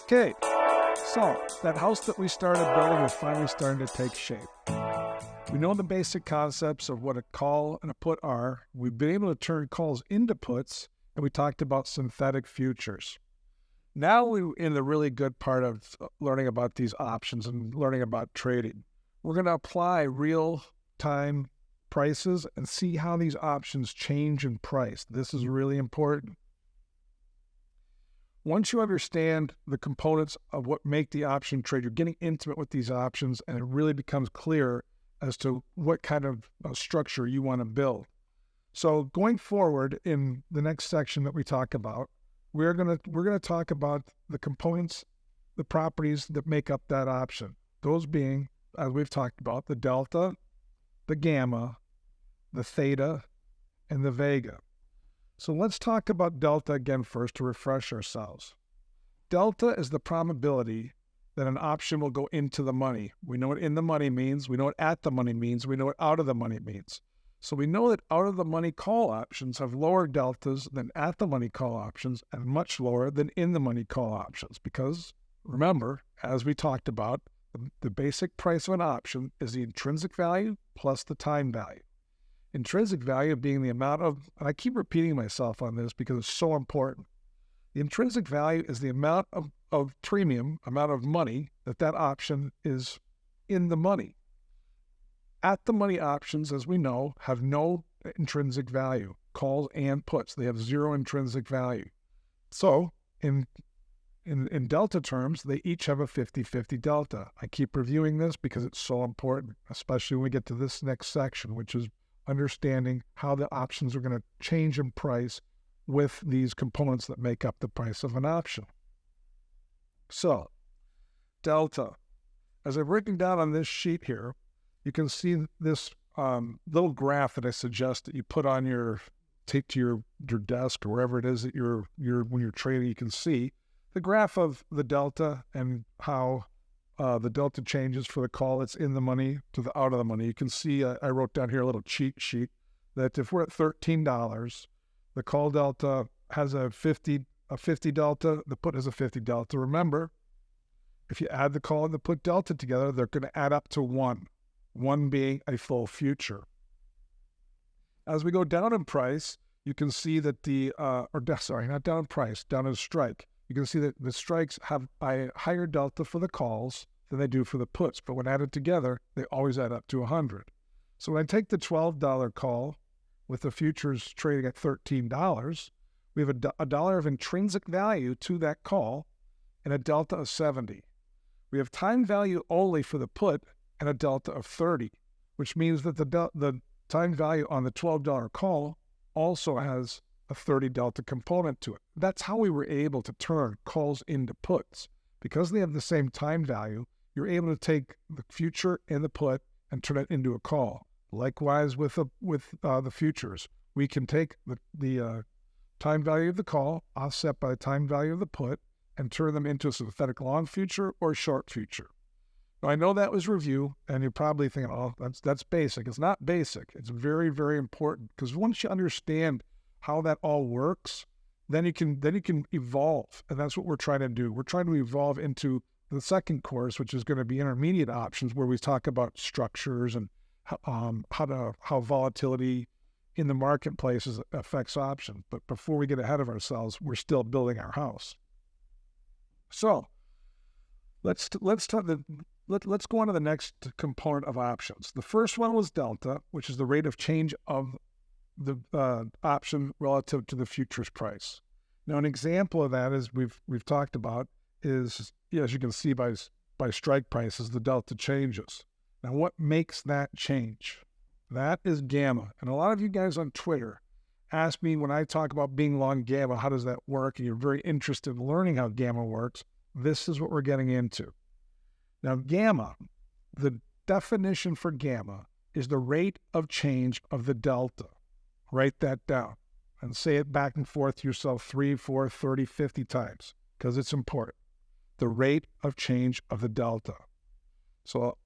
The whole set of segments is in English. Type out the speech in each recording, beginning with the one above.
Okay, so that house that we started building is finally starting to take shape. We know the basic concepts of what a call and a put are. We've been able to turn calls into puts, and we talked about synthetic futures. Now we're in the really good part of learning about these options and learning about trading. We're going to apply real-time prices and see how these options change in price. This is really important. Once you understand the components of what make the option trade, you're getting intimate with these options, and it really becomes clear as to what kind of structure you want to build. So going forward in the next section that we talk about, we're gonna talk about the components, the properties that make up that option. Those being, as we've talked about, the delta, the gamma, the theta, and the vega. So let's talk about delta again first to refresh ourselves. Delta is the probability that an option will go into the money. We know what in the money means, we know what at the money means, we know what out of the money means. So we know that out of the money call options have lower deltas than at the money call options and much lower than in the money call options because, remember, as we talked about, the basic price of an option is the intrinsic value plus the time value. Intrinsic value being the amount of, and I keep repeating myself on this because it's so important. The intrinsic value is the amount of premium, amount of money that option is in the money. At the money options, as we know, have no intrinsic value, calls and puts. They have zero intrinsic value. So in delta terms, they each have a 50-50 delta. I keep reviewing this because it's so important, especially when we get to this next section, which is understanding how the options are going to change in price with these components that make up the price of an option. So, delta. As I've written down on this sheet here, you can see this little graph that I suggest that you put on take to your desk or wherever it is that when you're trading, you can see the graph of the delta and how the delta changes for the call that's in the money to the out of the money. You can see I wrote down here a little cheat sheet that if we're at $13, the call delta has a 50 delta, the put has a 50 delta. Remember, if you add the call and the put delta together, they're going to add up to 1 being a full future. As we go down in price, you can see that not down in price, down in strike. You can see that the strikes have a higher delta for the calls than they do for the puts, but when added together, they always add up to 100. So when I take the $12 call with the futures trading at $13, we have a dollar of intrinsic value to that call and a delta of 70. We have time value only for the put and a delta of 30, which means that the time value on the $12 call also has a 30 delta component to it. That's how we were able to turn calls into puts. Because they have the same time value, you're able to take the future and the put and turn it into a call. Likewise with the futures, we can take the time value of the call offset by the time value of the put and turn them into a synthetic long future or short future. Now, I know that was review, and you're probably thinking, oh, that's basic. It's not basic. It's very, very important because once you understand how that all works, then you can evolve, and that's what we're trying to do. We're trying to evolve into the second course, which is going to be intermediate options, where we talk about structures and how volatility in the marketplaces affects options. But before we get ahead of ourselves, we're still building our house. So let's go on to the next component of options. The first one was delta, which is the rate of change of the option relative to the futures price. Now, an example of that, as we've talked about, is as you can see by strike prices, the delta changes. Now, what makes that change? That is gamma. And a lot of you guys on Twitter ask me when I talk about being long gamma, how does that work? And you're very interested in learning how gamma works. This is what we're getting into. Now, gamma, the definition for gamma is the rate of change of the delta. Write that down and say it back and forth to yourself 3, 4, 30, 50 times because it's important. The rate of change of the delta. So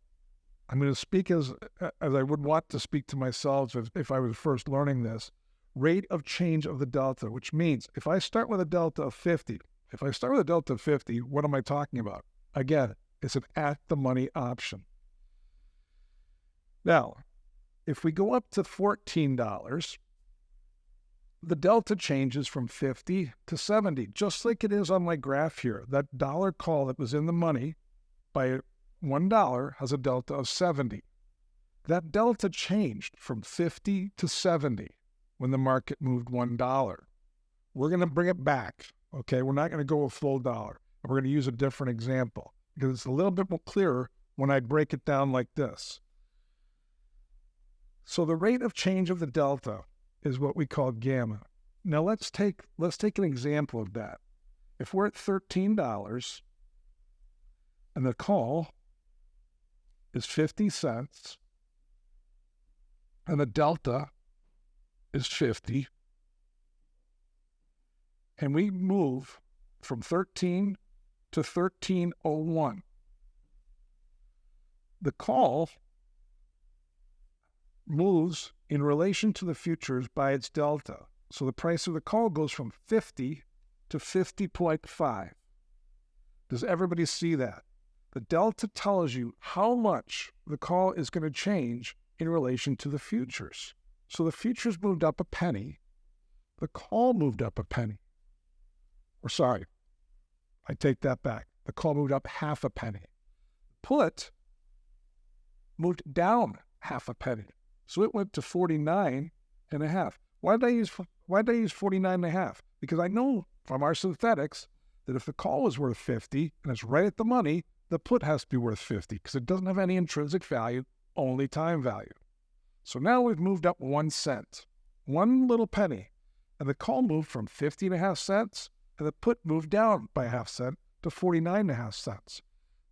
I'm going to speak as I would want to speak to myself if I was first learning this. Rate of change of the delta, which means if I start with a delta of 50 If I start with a delta of 50, what am I talking about? Again, it's an at-the-money option. Now, if we go up to $14, the delta changes from 50 to 70, just like it is on my graph here. That dollar call that was in the money by $1 has a delta of 70. That delta changed from 50 to 70 when the market moved $1. We're going to bring it back, okay? We're not going to go a full dollar. We're going to use a different example because it's a little bit more clearer when I break it down like this. So the rate of change of the delta is what we call gamma. Now let's take an example of that. If we're at $13 and the call is 50 cents and the delta is 50, and we move from 13 to 13.01, the call moves in relation to the futures by its delta. So the price of the call goes from 50 to 50.5. Does everybody see that? The delta tells you how much the call is going to change in relation to the futures. So the futures moved up a penny. The call moved up a penny. Or sorry, I take that back. The call moved up half a penny. Put moved down half a penny. So it went to 49.5. Why did I use 49.5? Because I know from our synthetics that if the call is worth 50 and it's right at the money, the put has to be worth 50 because it doesn't have any intrinsic value, only time value. So now we've moved up 1 cent, one little penny, and the call moved from 50.5 cents and the put moved down by 0.5 cent to 49.5 cents.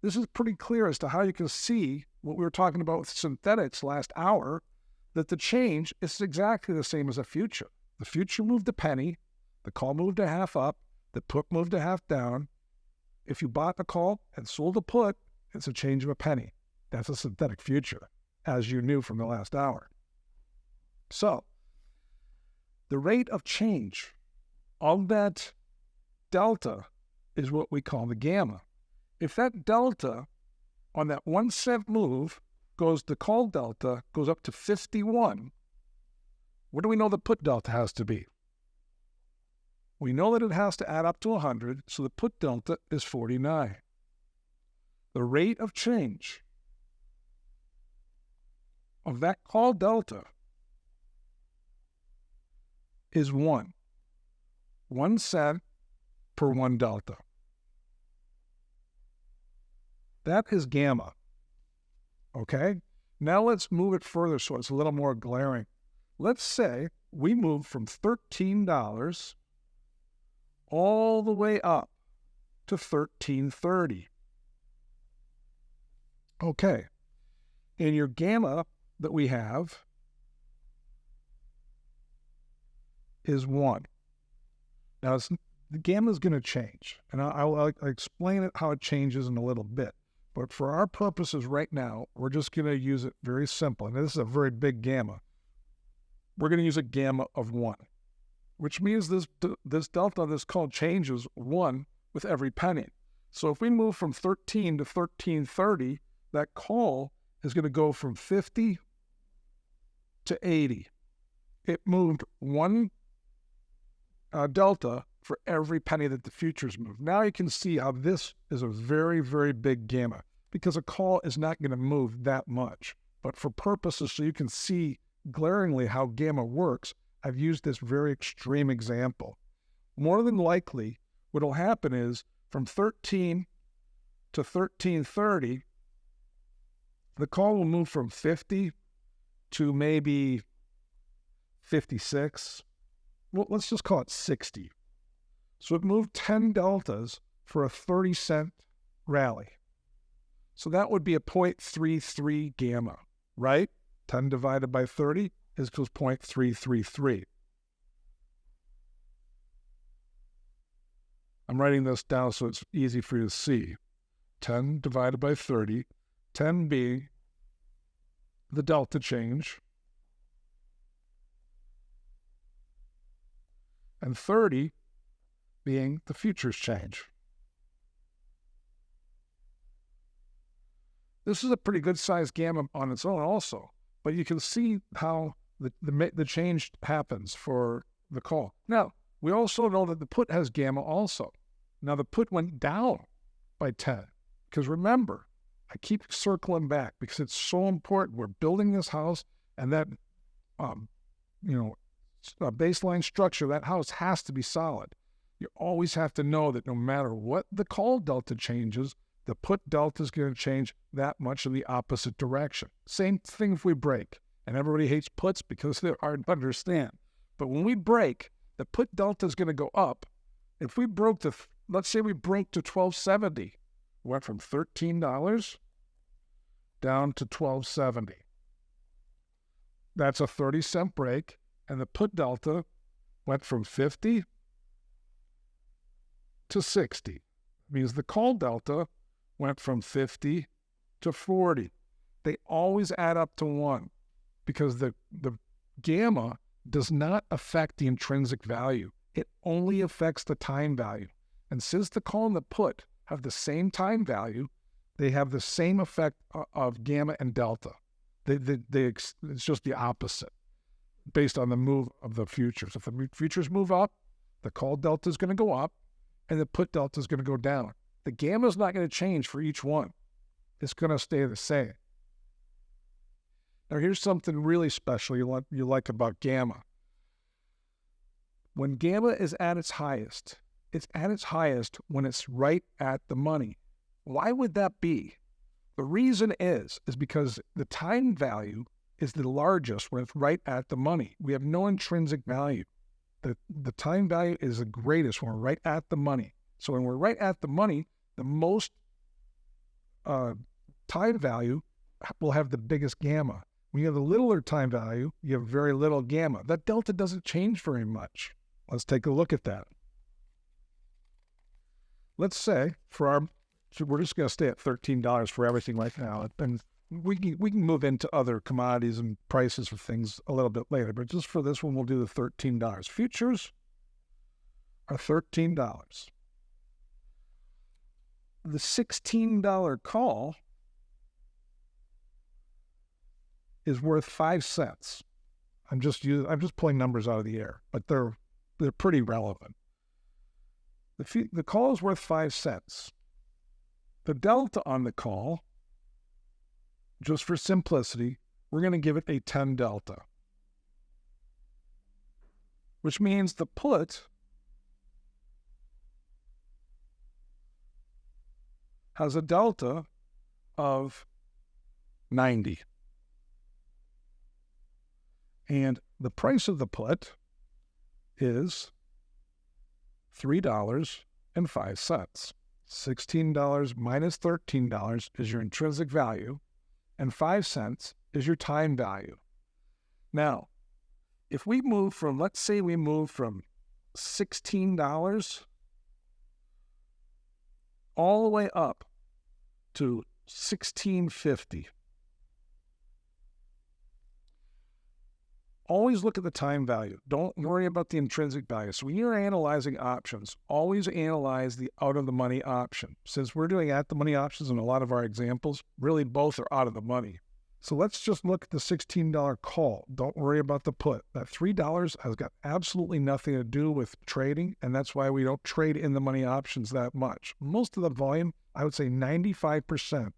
This is pretty clear as to how you can see what we were talking about with synthetics last hour, that the change is exactly the same as a future. The future moved a penny, the call moved a half up, the put moved a half down. If you bought the call and sold the put, it's a change of a penny. That's a synthetic future, as you knew from the last hour. So, the rate of change of that delta is what we call the gamma. If that delta on that 1 cent move the call delta goes up to 51, what do we know the put delta has to be? We know that it has to add up to 100, so the put delta is 49. The rate of change of that call delta is 1. 1 cent per 1 delta. That is gamma. Okay? Now let's move it further so it's a little more glaring. Let's say we move from $13 all the way up to $13.30. Okay. And your gamma that we have is 1. Now, the gamma is going to change, and I'll explain it how it changes in a little bit. But for our purposes right now, we're just going to use it very simple. And this is a very big gamma. We're going to use a gamma of 1, which means this delta, this call changes 1 with every penny. So if we move from 13 to 13.30, that call is going to go from 50 to 80. It moved 1 delta for every penny that the futures move. Now you can see how this is a very, very big gamma because a call is not going to move that much. But for purposes so you can see glaringly how gamma works, I've used this very extreme example. More than likely, what will happen is from 13 to 13.30, the call will move from 50 to maybe 56. Well, let's just call it 60. So it moved 10 deltas for a 30-cent rally. So that would be a 0.33 gamma, right? 10 divided by 30 is equals 0.333. I'm writing this down so it's easy for you to see. 10 divided by 30, 10 being the delta change, and 30 being the futures change. This is a pretty good sized gamma on its own also, but you can see how the change happens for the call. Now, we also know that the put has gamma also. Now, the put went down by 10, because remember, I keep circling back because it's so important. We're building this house, and that, baseline structure, that house has to be solid. You always have to know that no matter what the call delta changes, the put delta is going to change that much in the opposite direction. Same thing if we break. And everybody hates puts because they're hard to understand. But when we break, the put delta is going to go up. If we broke to, let's say we break to $12.70, went from $13 down to $12.70. That's a 30-cent break, and the put delta went from 50 to 60. It means the call delta went from 50 to 40. They always add up to 1 because the gamma does not affect the intrinsic value. It only affects the time value. And since the call and the put have the same time value, they have the same effect of gamma and delta. It's just the opposite based on the move of the futures. If the futures move up, the call delta is going to go up and the put delta is going to go down. The gamma is not going to change for each one. It's going to stay the same. Now, here's something really special you like about gamma. When gamma is at its highest when it's right at the money. Why would that be? The reason is because the time value is the largest when it's right at the money. We have no intrinsic value. The time value is the greatest when we're right at the money. So when we're right at the money, the most time value will have the biggest gamma. When you have the littler time value, you have very little gamma. That delta doesn't change very much. Let's take a look at that. Let's say we're just going to stay at $13 for everything right now, and we can move into other commodities and prices for things a little bit later. But just for this one, we'll do the $13. Futures are $13. The $16 call is worth 5 cents. I'm just pulling numbers out of the air, but they're pretty relevant. The call is worth 5 cents. The delta on the call, just for simplicity, we're going to give it a 10 delta, which means the put has a delta of 90. And the price of the put is $3.05. $16 minus $13 is your intrinsic value, and 5 cents is your time value. Now, if we move from, let's say we move from $16 all the way up to $16.50. Always look at the time value. Don't worry about the intrinsic value. So when you're analyzing options, always analyze the out-of-the-money option. Since we're doing at-the-money options in a lot of our examples, really both are out of the money. So let's just look at the $16 call. Don't worry about the put. That $3 has got absolutely nothing to do with trading, and that's why we don't trade in-the-money options that much. Most of the volume, I would say 95%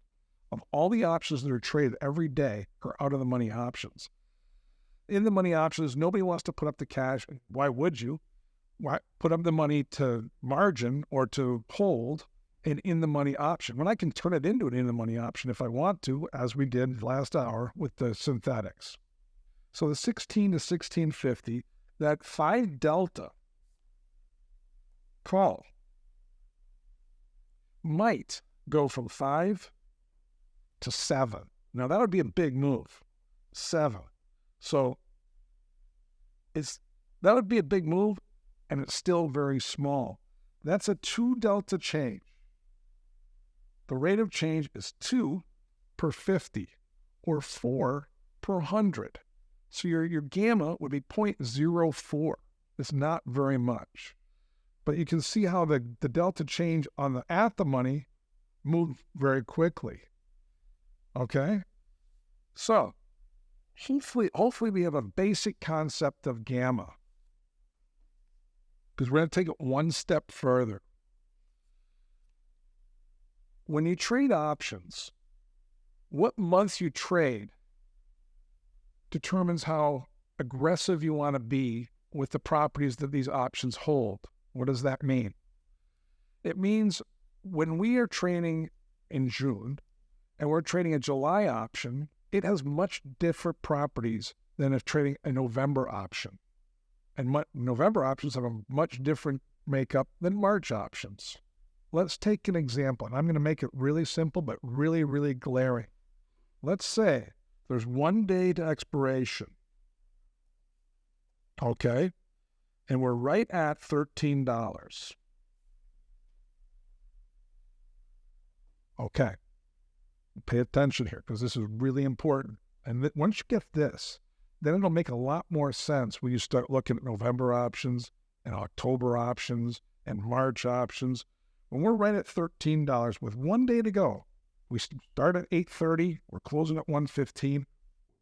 of all the options that are traded every day are out-of-the-money options. In the money options, nobody wants to put up the cash. Why would you? Why put up the money to margin or to hold an in-the-money option when I can turn it into an in-the-money option if I want to, as we did last hour with the synthetics? So the 16 to 16.50, that 5 delta call might go from 5 to 7. Now that would be a big move. 7. So that would be a big move, and it's still very small. That's a 2 delta change. The rate of change is 2 per 50, or 4 per 100. So your gamma would be 0.04. It's not very much. But you can see how the delta change at the money moved very quickly. Okay? So, hopefully we have a basic concept of gamma, because we're going to take it one step further. When you trade options, what month you trade determines how aggressive you want to be with the properties that these options hold. What does that mean? It means when we are trading in June and we're trading a July option, it has much different properties than if trading a November option. And November options have a much different makeup than March options. Let's take an example, and I'm going to make it really simple, but really, really glaring. Let's say there's 1 day to expiration. Okay? And we're right at $13. Okay. Pay attention here, because this is really important. And once you get this, then it'll make a lot more sense when you start looking at November options and October options and March options. When we're right at $13 with 1 day to go, we start at 8:30, we're closing at 1:15,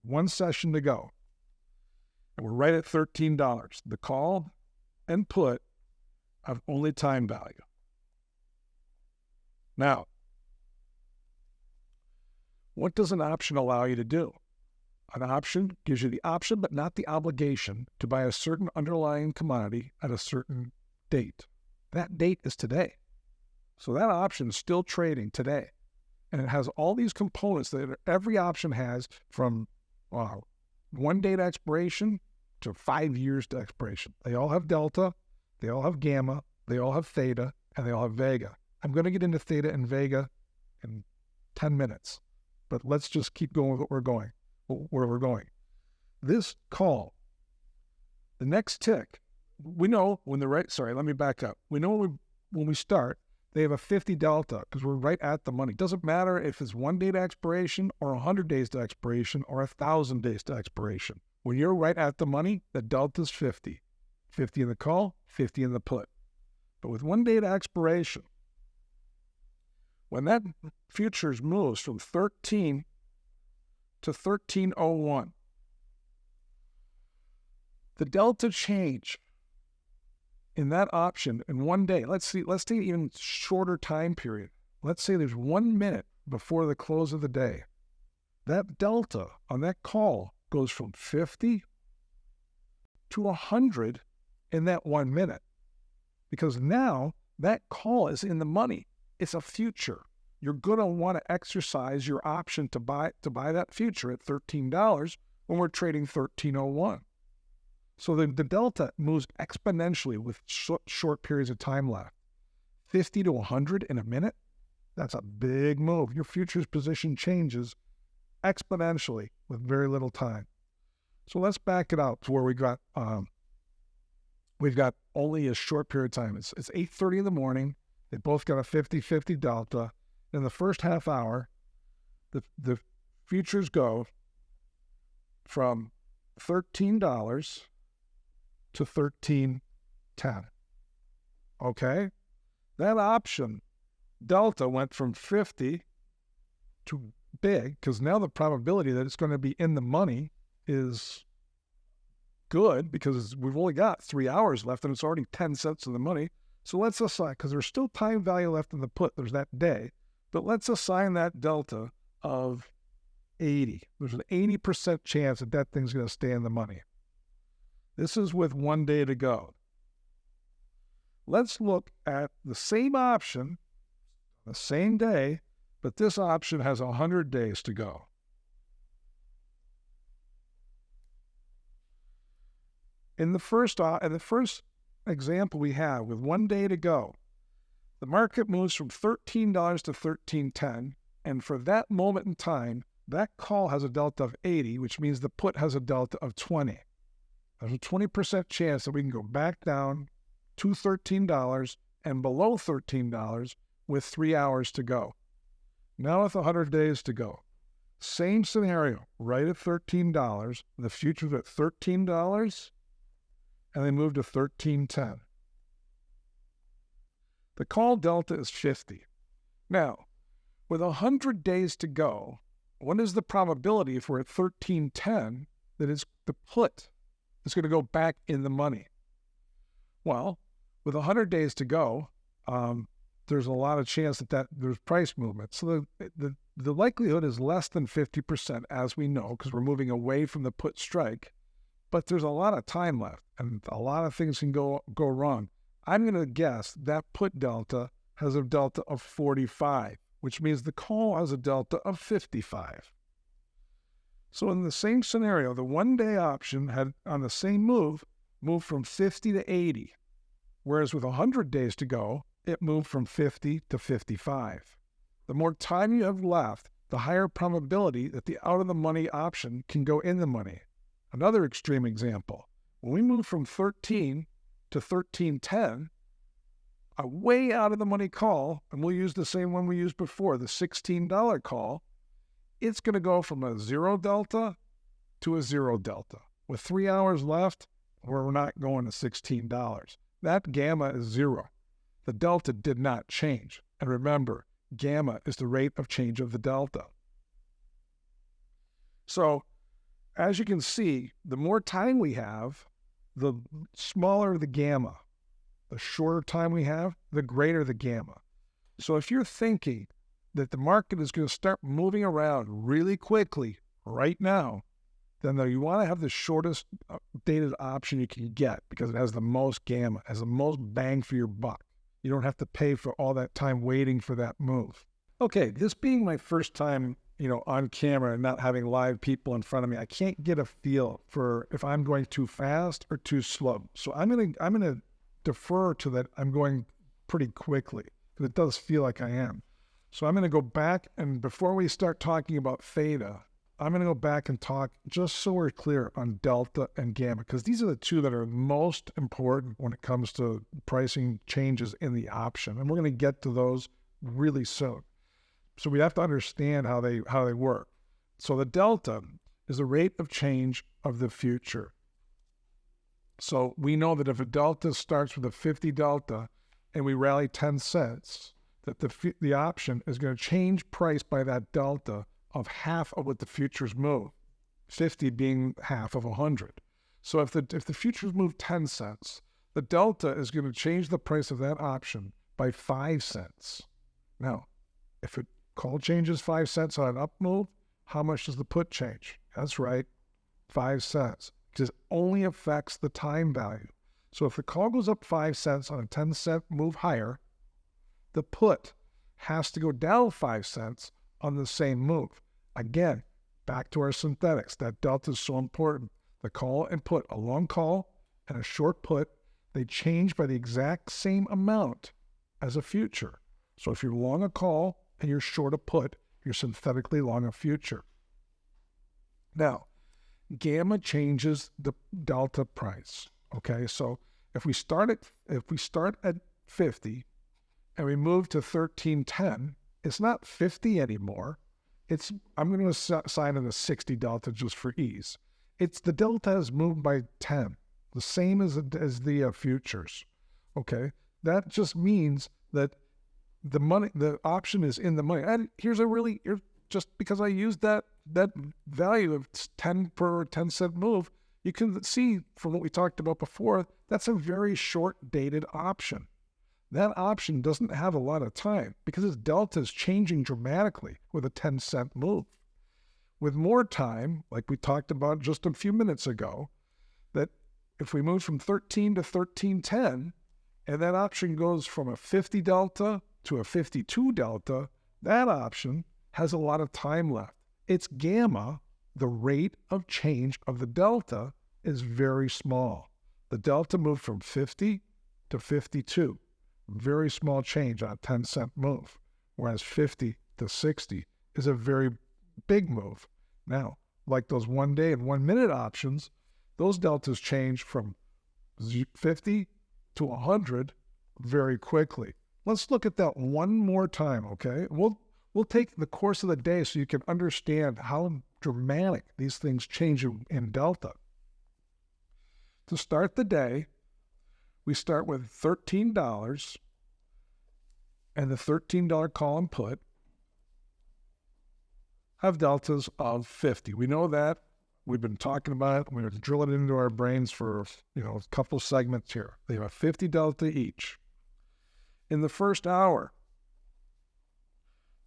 one session to go. And we're right at $13. The call and put have only time value. Now, what does an option allow you to do? An option gives you the option, but not the obligation, to buy a certain underlying commodity at a certain date. That date is today. So that option is still trading today. And it has all these components that every option has, from 1 day to expiration to 5 years to expiration. They all have delta, they all have gamma, they all have theta, and they all have vega. I'm going to get into theta and vega in 10 minutes, but let's just keep going with where we're going. This call, the next tick, we know when let me back up. We know when we start, they have a 50 delta because we're right at the money. Doesn't matter if it's 1 day to expiration or 100 days to expiration or 1,000 days to expiration. When you're right at the money, the delta's 50. 50 in the call, 50 in the put. But with 1 day to expiration, when that futures moves from 13 to 1301, the delta change in that option in 1 day, let's take an even shorter time period. Let's say there's 1 minute before the close of the day. That delta on that call goes from 50 to 100 in that 1 minute. Because now that call is in the money. It's a future. You're going to want to exercise your option to buy that future at $13 when we're trading 1301. So the delta moves exponentially with short periods of time left. 50 to 100 in a minute, that's a big move. Your futures position changes exponentially with very little time. So let's back it out to where we've got only a short period of time. It's 8:30 in the morning. They both got a 50-50 delta. In the first half hour, the futures go from $13 to $13.10. Okay? That option delta went from 50 to big, because now the probability that it's going to be in the money is good, because we've only got 3 hours left and it's already 10 cents in the money. So let's assign, because there's still time value left in the put, there's that day, but let's assign that delta of 80. There's an 80% chance that thing's going to stay in the money. This is with 1 day to go. Let's look at the same option, the same day, but this option has 100 days to go. In the first example we have, with 1 day to go, the market moves from $13 to $13.10, and for that moment in time, that call has a delta of 80, which means the put has a delta of 20. There's a 20% chance that we can go back down to $13 and below $13 with 3 hours to go. Now with 100 days to go, same scenario, right at $13, the future's at $13, and they move to $13.10. The call delta is 50. Now, with 100 days to go, what is the probability if we're at 1310 that it's the put is going to go back in the money? Well, with 100 days to go, there's a lot of chance that there's price movement. So the likelihood is less than 50%, as we know, because we're moving away from the put strike. But there's a lot of time left, and a lot of things can go wrong. I'm going to guess that put delta has a delta of 45, which means the call has a delta of 55. So in the same scenario, the one-day option had, on the same move, moved from 50 to 80, whereas with 100 days to go, it moved from 50 to 55. The more time you have left, the higher probability that the out-of-the-money option can go in the money. Another extreme example, when we move from 13 to 1310, a way out-of-the-money call, and we'll use the same one we used before, the $16 call, it's going to go from a 0 delta to a 0 delta. With 3 hours left, we're not going to $16. That gamma is 0. The delta did not change. And remember, gamma is the rate of change of the delta. So, as you can see, the more time we have, the smaller the gamma. The shorter time we have, the greater the gamma. So if you're thinking that the market is going to start moving around really quickly right now, then you want to have the shortest dated option you can get because it has the most gamma, has the most bang for your buck. You don't have to pay for all that time waiting for that move. Okay, this being my first time, on camera and not having live people in front of me, I can't get a feel for if I'm going too fast or too slow. So I'm gonna defer to that I'm going pretty quickly because it does feel like I am. So I'm gonna go back, and before we start talking about theta, I'm gonna go back and talk just so we're clear on delta and gamma, because these are the two that are most important when it comes to pricing changes in the option, and we're gonna get to those really soon. So we have to understand how they work. So the delta is the rate of change of the future. So we know that if a delta starts with a 50 delta and we rally 10 cents, that the option is going to change price by that delta of half of what the futures move, 50 being half of 100. So if the futures move 10 cents, the delta is going to change the price of that option by 5 cents. Now, if it call changes 5 cents on an up move, how much does the put change? That's right, 5 cents. It only affects the time value. So if the call goes up 5 cents on a 10-cent move higher, the put has to go down 5 cents on the same move. Again, back to our synthetics. That delta is so important. The call and put, a long call and a short put, they change by the exact same amount as a future. So if you're long a call and you're short a put, you're synthetically long a future. Now, gamma changes the delta price. Okay, so if we start at 50 and we move to 1310, it's not 50 anymore. I'm going to assign it a 60 delta just for ease. The delta has moved by 10, the same as the futures. Okay, that just means that the option is in the money. And here's just because I used that value of 10 per 10 cent move, you can see from what we talked about before, that's a very short dated option. That option doesn't have a lot of time because its delta is changing dramatically with a 10 cent move. With more time, like we talked about just a few minutes ago, that if we move from 13 to 1310, and that option goes from a 50 delta to a 52 delta, that option has a lot of time left. Its gamma, the rate of change of the delta, is very small. The delta moved from 50 to 52. Very small change on a 10-cent move, whereas 50 to 60 is a very big move. Now, like those 1 day and 1 minute options, those deltas change from 50 to 100 very quickly. Let's look at that one more time, okay? We'll take the course of the day so you can understand how dramatic these things change in delta. To start the day, we start with $13, and the $13 call and put have deltas of 50. We know that. We've been talking about it. We're drilling it into our brains for, a couple segments here. They have a 50 delta each. In the first hour,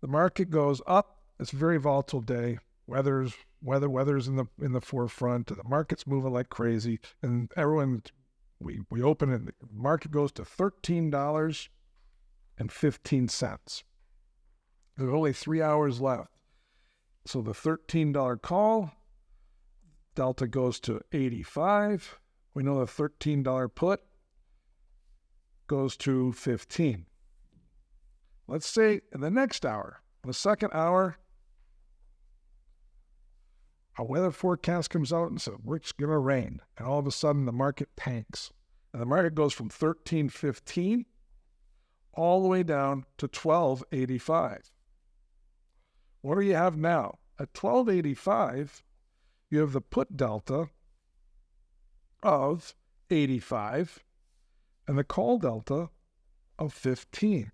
the market goes up. It's a very volatile day. Weather's in the forefront. The market's moving like crazy, and we open it. The market goes to $13.15. There's only 3 hours left, so the $13 call delta goes to 85. We know the $13 put goes to 15. Let's say in the next hour, the second hour, a weather forecast comes out and says, it's going to rain. And all of a sudden, the market tanks. And the market goes from $13.15 all the way down to $12.85. What do you have now? At $12.85, you have the put delta of 85 and the call delta of 15.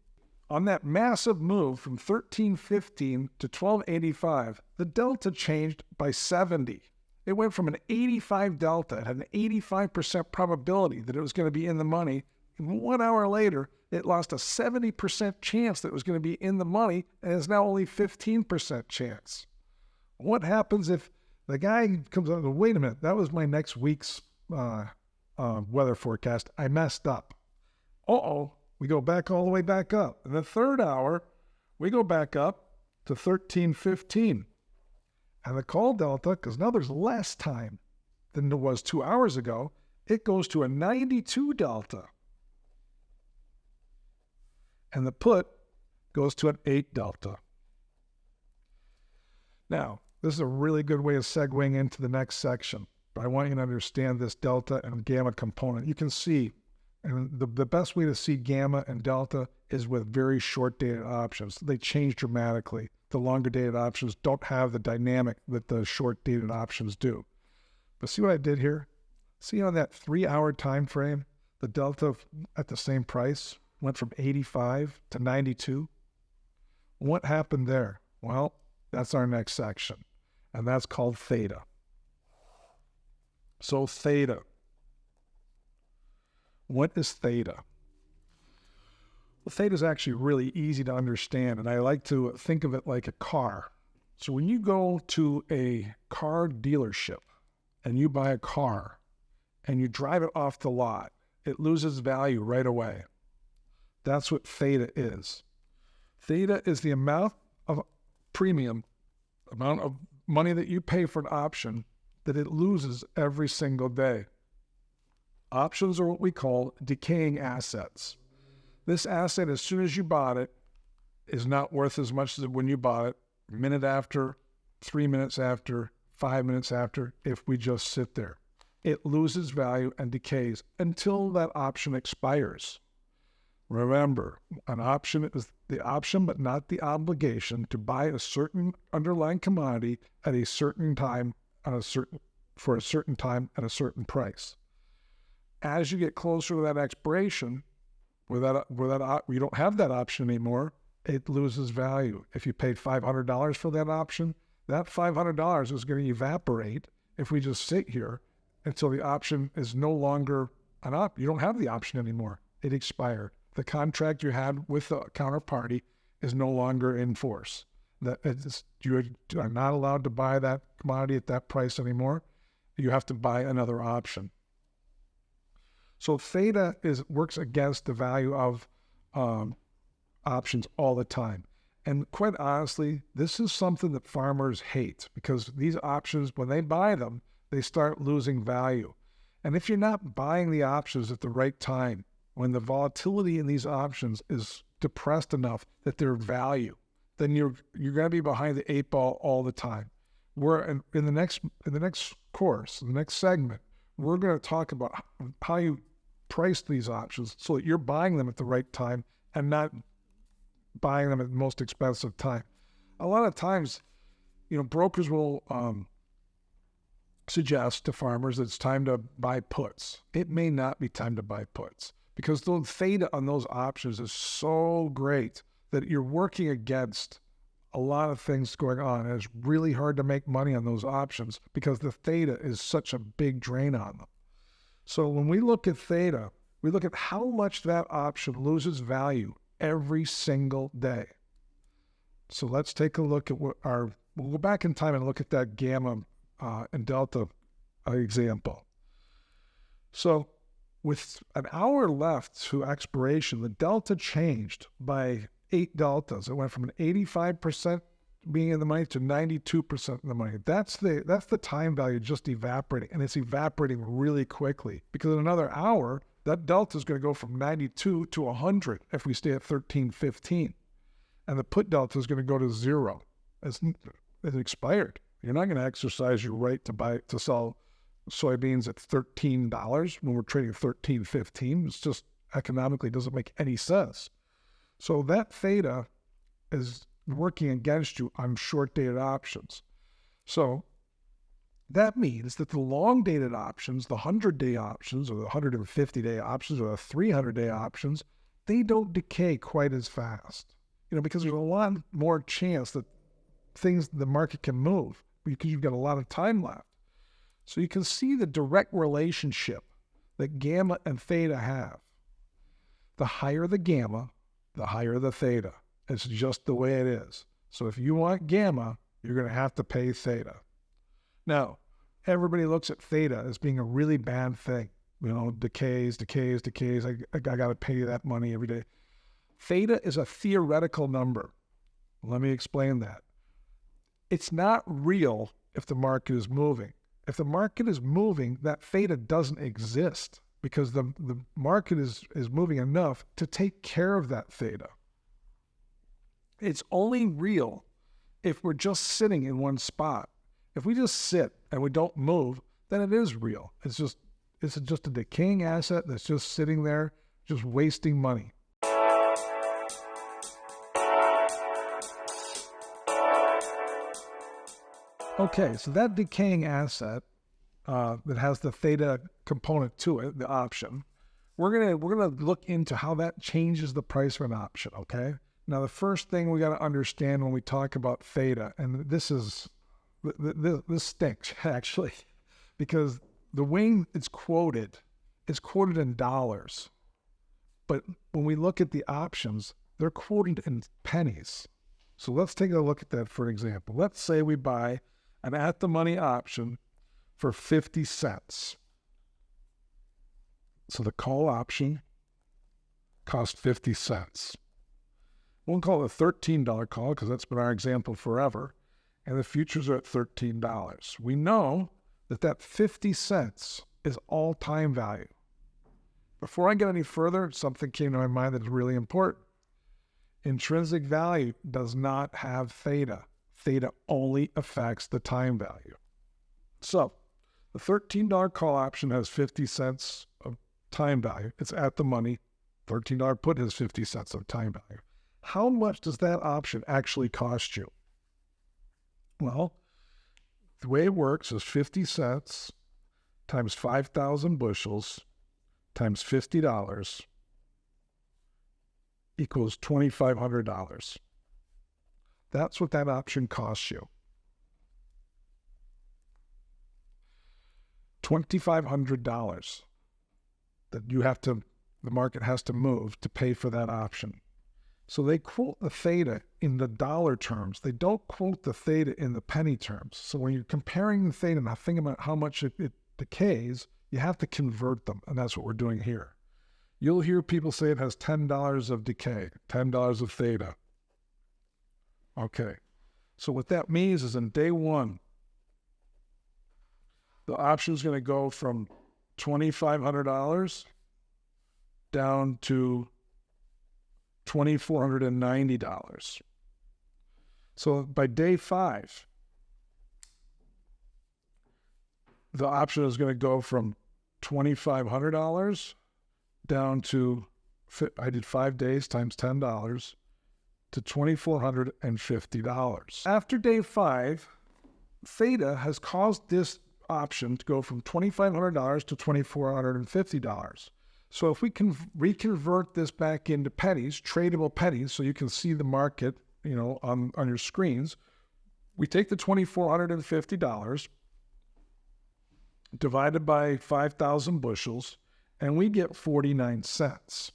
On that massive move from $13.15 to $12.85, the delta changed by 70. It went from an 85 delta. It had an 85% probability that it was going to be in the money. And 1 hour later, it lost a 70% chance that it was going to be in the money, and is now only 15% chance. What happens if the guy comes out and goes, wait a minute, that was my next week's weather forecast. I messed up. We go back all the way back up. In the third hour, we go back up to $13.15. And the call delta, because now there's less time than there was 2 hours ago, it goes to a 92 delta. And the put goes to an 8 delta. Now, this is a really good way of segueing into the next section, but I want you to understand this delta and gamma component. You can see, and the best way to see gamma and delta is with very short-dated options. They change dramatically. The longer-dated options don't have the dynamic that the short-dated options do. But see what I did here? See on that 3-hour time frame, the delta at the same price went from 85 to 92. What happened there? Well, that's our next section, and that's called theta. So theta. What is theta? Well, theta is actually really easy to understand, and I like to think of it like a car. So when you go to a car dealership and you buy a car and you drive it off the lot, it loses value right away. That's what theta is. Theta is the amount of premium, amount of money that you pay for an option that it loses every single day. Options are what we call decaying assets. This asset, as soon as you bought it, is not worth as much as when you bought it, a minute after, 3 minutes after, 5 minutes after, if we just sit there. It loses value and decays until that option expires. Remember, an option is the option but not the obligation to buy a certain underlying commodity at a certain time for a certain time at a certain price. As you get closer to that expiration, where you don't have that option anymore, it loses value. If you paid $500 for that option, that $500 is going to evaporate if we just sit here until the option is no longer an option. You don't have the option anymore. It expired. The contract you had with the counterparty is no longer in force. You are not allowed to buy that commodity at that price anymore. You have to buy another option. So theta works against the value of options all the time. And quite honestly, this is something that farmers hate, because these options, when they buy them, they start losing value. And if you're not buying the options at the right time, when the volatility in these options is depressed enough that they're value, then you're going to be behind the 8 ball all the time. In the next course, in the next segment, we're going to talk about how you price these options so that you're buying them at the right time and not buying them at the most expensive time. A lot of times, brokers will suggest to farmers that it's time to buy puts. It may not be time to buy puts, because the theta on those options is so great that you're working against a lot of things going on. And it's really hard to make money on those options because the theta is such a big drain on them. So when we look at theta, we look at how much that option loses value every single day. So let's take a look at we'll go back in time and look at that gamma and delta example. So with an hour left to expiration, the delta changed by 8 deltas. It went from an 85% being in the money to 92% in the money. That's the time value just evaporating, and it's evaporating really quickly because in another hour, that delta is going to go from 92 to 100 if we stay at 13.15. And the put delta is going to go to 0. It's expired. You're not going to exercise your right to sell soybeans at $13 when we're trading at $13.15. It's just economically doesn't make any sense. So that theta is working against you on short-dated options. So that means that the long-dated options, the 100-day options or the 150-day options or the 300-day options, they don't decay quite as fast. Because there's a lot more chance that the market can move because you've got a lot of time left. So you can see the direct relationship that gamma and theta have. The higher the gamma, the higher the theta. It's just the way it is. So if you want gamma, you're going to have to pay theta. Now, everybody looks at theta as being a really bad thing. Decays. I got to pay you that money every day. Theta is a theoretical number. Let me explain that. It's not real if the market is moving. If the market is moving, that theta doesn't exist because the market is moving enough to take care of that theta. It's only real if we're just sitting in one spot. If we just sit and we don't move, then it is real. It's just a decaying asset that's just sitting there, just wasting money. Okay, so that decaying asset that has the theta component to it, the option, we're gonna look into how that changes the price of an option. Okay. Now, the first thing we got to understand when we talk about theta, and this stinks actually, because the way it's quoted in dollars, but when we look at the options, they're quoted in pennies. So let's take a look at that for example. Let's say we buy an at-the-money option for 50 cents. So the call option cost 50 cents. We'll call it a $13 call because that's been our example forever. And the futures are at $13. We know that 50 cents is all time value. Before I get any further, something came to my mind that is really important. Intrinsic value does not have theta. Theta only affects the time value. So the $13 call option has 50 cents of time value. It's at the money. $13 put has 50 cents of time value. How much does that option actually cost you? Well, the way it works is 50 cents times 5,000 bushels times $50 equals $2,500. That's what that option costs you. $2,500 that the market has to move to pay for that option. So they quote the theta in the dollar terms. They don't quote the theta in the penny terms. So when you're comparing the theta and thinking about how much it decays, you have to convert them, and that's what we're doing here. You'll hear people say it has $10 of decay, $10 of theta. Okay, so what that means is in day one, the option is going to go from $2,500 down to $2,490. So by day 5, the option is going to go from $2,500 down to, I did 5 days times $10, to $2,450. After day 5, theta has caused this option to go from $2,500 to $2,450. So if we can reconvert this back into pennies, tradable pennies, so you can see the market, on your screens, we take the $2,450 divided by 5,000 bushels, and we get 49 cents.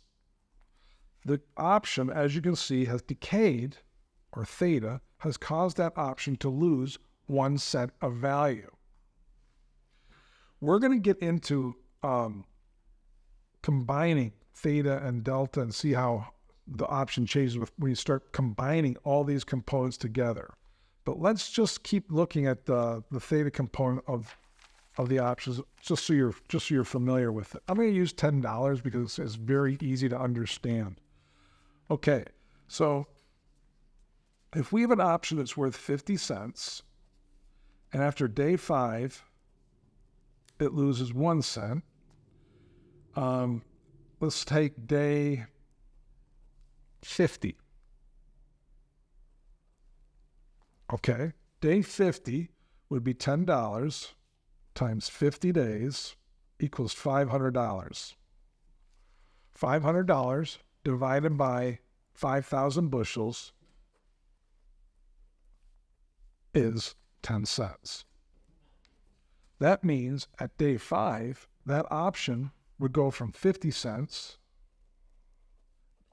The option, as you can see, has decayed, or theta, has caused that option to lose 1 cent of value. We're going to get into combining theta and delta and see how the option changes when you start combining all these components together. But let's just keep looking at the theta component of the options, just so you're familiar with it. I'm going to use $10 because it's very easy to understand. Okay, so if we have an option that's worth 50 cents, and after day 5, it loses 1 cent. Let's take day 50. Okay, day 50 would be $10 times 50 days equals $500. $500 divided by 5,000 bushels is 10 cents. That means at day 5, that option would go from 50 cents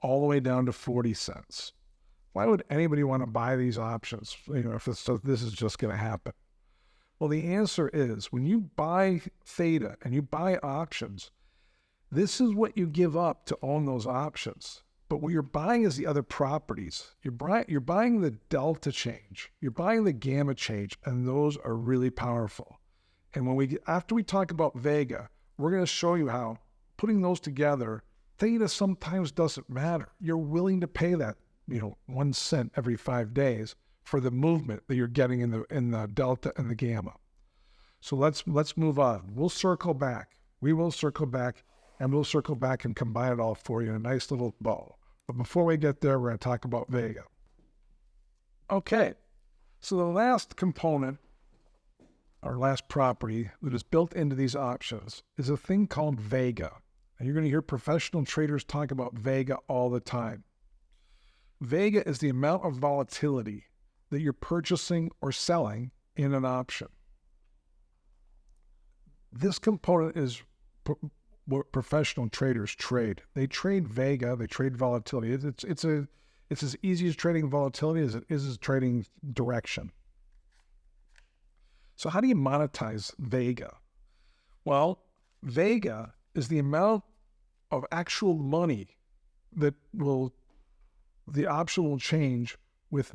all the way down to 40 cents. Why would anybody want to buy these options, if this is just going to happen? Well, the answer is when you buy theta and you buy options, this is what you give up to own those options. But what you're buying is the other properties. You're buying the delta change. You're buying the gamma change, and those are really powerful. And after we talk about Vega, we're going to show you how putting those together, theta sometimes doesn't matter. You're willing to pay that, 1 cent every 5 days for the movement that you're getting in the delta and the gamma. So let's move on. We'll circle back. We will circle back, and we'll circle back and combine it all for you in a nice little bow. But before we get there, we're going to talk about Vega. Okay, so the last component, our last property that is built into these options is a thing called Vega. And you're going to hear professional traders talk about Vega all the time. Vega is the amount of volatility that you're purchasing or selling in an option. This component is what professional traders trade. They trade Vega, they trade volatility. It's as easy as trading volatility as it is as trading direction. So how do you monetize Vega? Well, Vega is the amount of actual money that the option will change with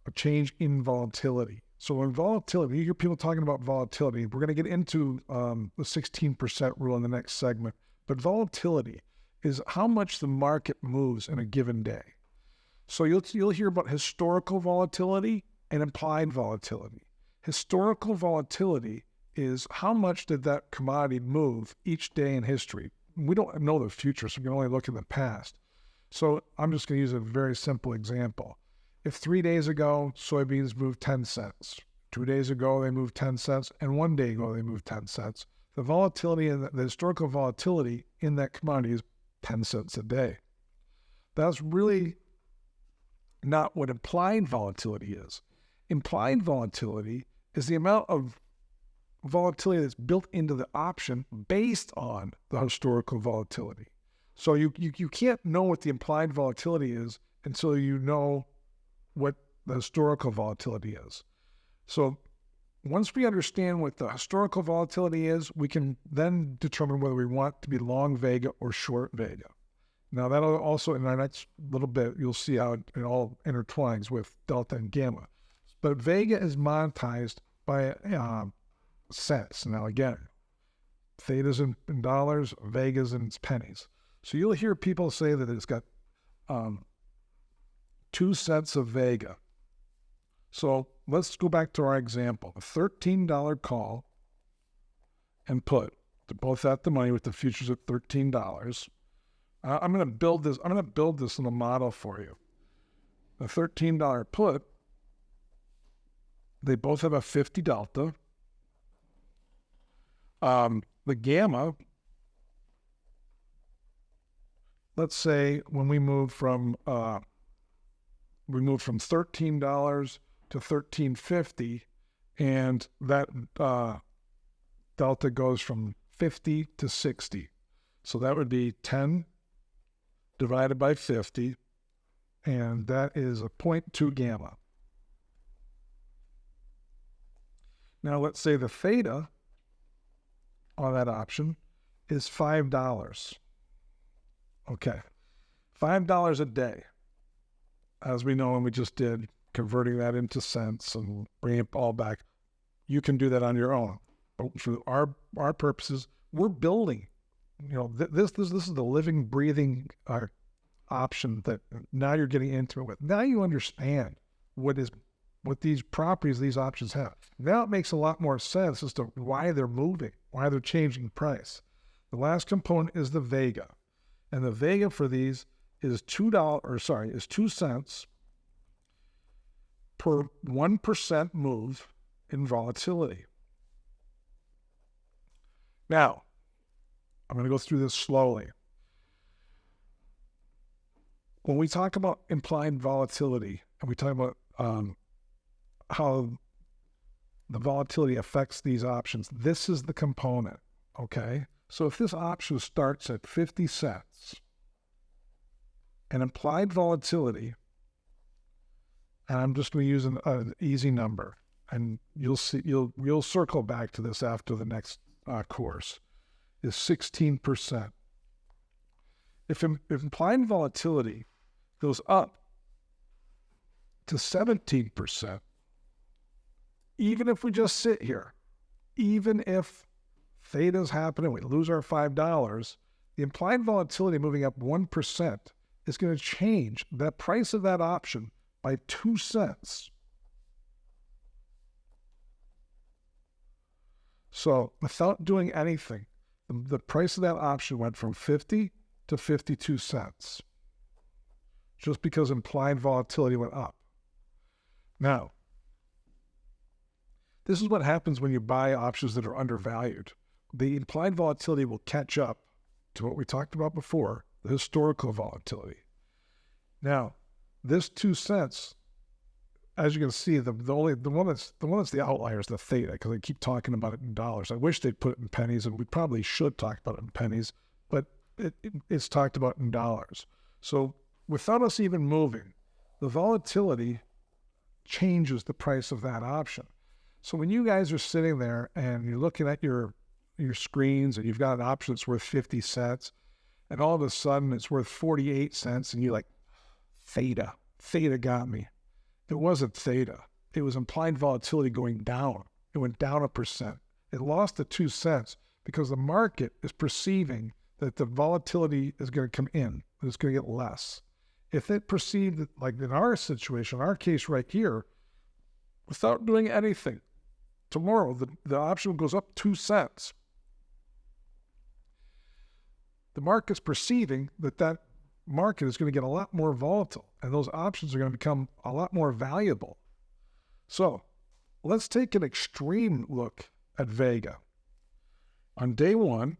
a change in volatility. So in volatility, you hear people talking about volatility. We're going to get into the 16% rule in the next segment. But volatility is how much the market moves in a given day. So you'll hear about historical volatility and implied volatility. Historical volatility is how much did that commodity move each day in history. We don't know the future, so we can only look at the past. So I'm just going to use a very simple example. If 3 days ago, soybeans moved 10 cents, 2 days ago they moved 10 cents, and 1 day ago they moved 10 cents, the volatility and the historical volatility in that commodity is 10 cents a day. That's really not what implied volatility is. Implied volatility is the amount of volatility that's built into the option based on the historical volatility. So you can't know what the implied volatility is until you know what the historical volatility is. So once we understand what the historical volatility is, we can then determine whether we want to be long Vega or short Vega. Now that'll also, in our next little bit, you'll see how it all intertwines with delta and gamma. But Vega is monetized by cents. Now again, theta's in dollars, Vega's in pennies. So you'll hear people say that it's got 2 cents of Vega. So let's go back to our example. A $13 call and put. They're both at the money with the futures at $13. I'm going to build this. I'm going to build this little model for you. The $13 put. They both have a 50 delta. The gamma let's say when we move from $13 to $13.50, and that delta goes from 50 to 60. So that would be 10 divided by 50, and that is a 0.2 gamma. Now let's say the theta on that option is $5. Okay, $5 a day. As we know, and we just did, converting that into cents and bringing it all back. You can do that on your own. But for our purposes, we're building. This is the living, breathing option that now you're getting into it with. Now you understand what these properties, these options have. Now it makes a lot more sense as to why they're moving, why they're changing price. The last component is the vega, and the vega for these is 2 cents per 1% move in volatility. Now, I'm going to go through this slowly. When we talk about implied volatility, and we talk about how the volatility affects these options, this is the component, okay? So if this option starts at 50 cents, and implied volatility, and I'm just going to use an easy number, and you'll circle back to this after the next course, is 16%. If implied volatility goes up to 17%, even if we just sit here, even if theta's happening, we lose our $5, the implied volatility moving up 1% is going to change the price of that option by 2 cents. So without doing anything, the price of that option went from 50 to 52 cents, just because implied volatility went up. Now, this is what happens when you buy options that are undervalued. The implied volatility will catch up to what we talked about before, the historical volatility. Now, this 2 cents, as you can see, the one that's the outlier is the theta, because they keep talking about it in dollars. I wish they'd put it in pennies, and we probably should talk about it in pennies, but it's talked about in dollars. So without us even moving, the volatility changes the price of that option. So when you guys are sitting there and you're looking at your screens and you've got an option that's worth 50 cents, and all of a sudden it's worth 48 cents, and you're like, theta got me. It wasn't theta. It was implied volatility going down. It went down 1%. It lost the 2 cents because the market is perceiving that the volatility is going to come in, that it's going to get less. If it perceived that, like in our situation, our case right here, without doing anything, tomorrow the option goes up 2 cents. The market's perceiving that market is going to get a lot more volatile, and those options are going to become a lot more valuable. So let's take an extreme look at Vega. On day one,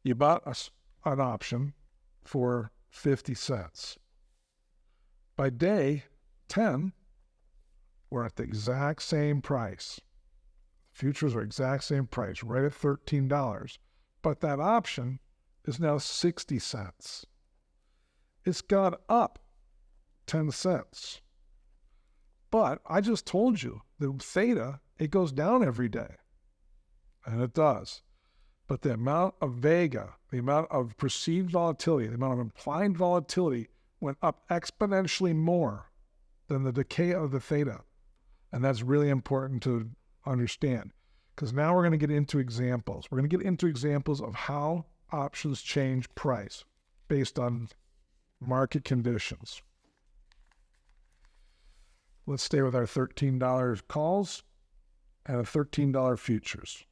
you bought an option for 50 cents. By day 10, we're at the exact same price. Futures are exact same price, right at $13. But that option is now 60 cents. It's gone up 10 cents. But I just told you that theta, it goes down every day. And it does. But the amount of vega, the amount of perceived volatility, the amount of implied volatility went up exponentially more than the decay of the theta. And that's really important to understand, because now we're going to get into examples. We're going to get into examples of how options change price based on market conditions. Let's stay with our $13 calls and the $13 futures.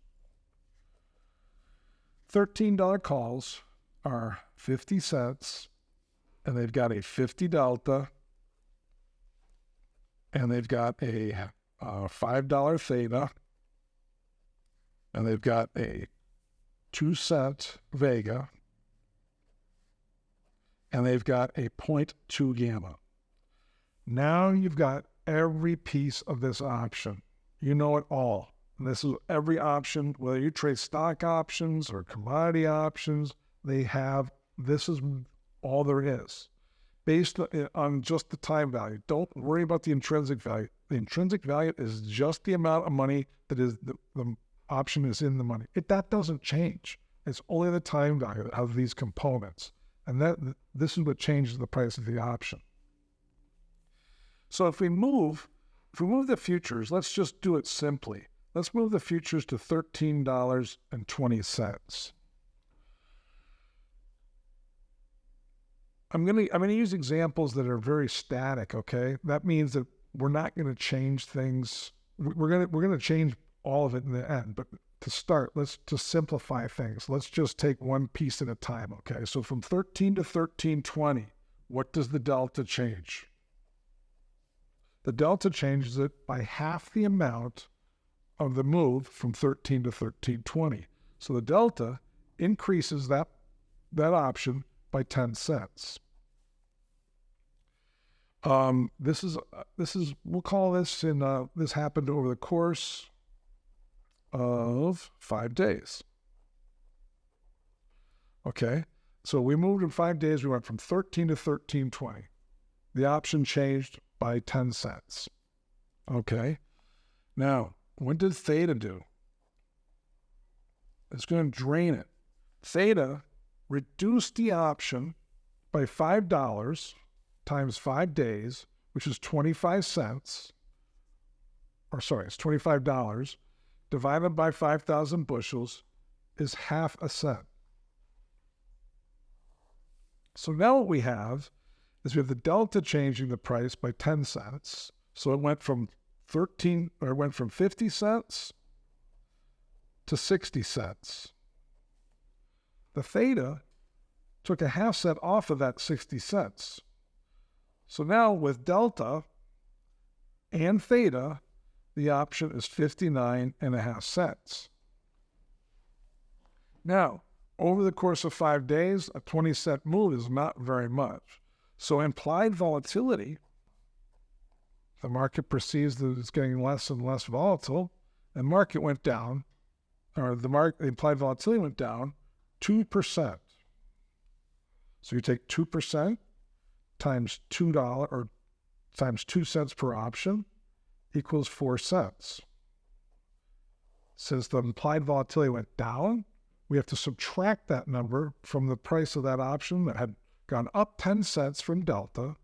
$13 calls are 50 cents, and they've got a 50 delta, and they've got a $5 theta, and they've got a 2 cent vega, and they've got a 0.2 gamma. Now you've got every piece of this option. You know it all. And this is every option, whether you trade stock options or commodity options, this is all there is. Based on just the time value. Don't worry about the intrinsic value. The intrinsic value is just the amount of money that is the option is in the money. That doesn't change. It's only the time value of these components. And this is what changes the price of the option. So if we move the futures, let's just do it simply. Let's move the futures to $13.20. I'm gonna use examples that are very static, okay? That means that we're not gonna change things. We're gonna change all of it in the end, but to start, let's just simplify things. Let's just take one piece at a time, okay? So from 13 to 13.20, what does the delta change? The delta changes it by half the amount of the move from 13 to 13.20. So the delta increases that option by 10 cents. This is we'll call this this happened over the course of 5 days. Okay, so we moved in 5 days. We went from 13 to 13.20. The option changed by 10 cents. Okay, now what did theta do? It's going to drain it. Theta reduced the option by $5 times 5 days, which is 25 cents, or sorry, it's $25, divided by 5,000 bushels is half a cent. So now what we have is we have the delta changing the price by 10 cents. So it went from 50 cents to 60 cents. The theta took a half cent off of that 60 cents. So now with delta and theta, the option is 59.5 cents. Now, over the course of 5 days, a 20-cent move is not very much. So implied volatility, the market perceives that it's getting less and less volatile, and market went down, or the implied volatility went down 2%. So you take 2% times $2 or times 2 cents per option equals 4 cents. Since the implied volatility went down, we have to subtract that number from the price of that option that had gone up 10 cents from delta,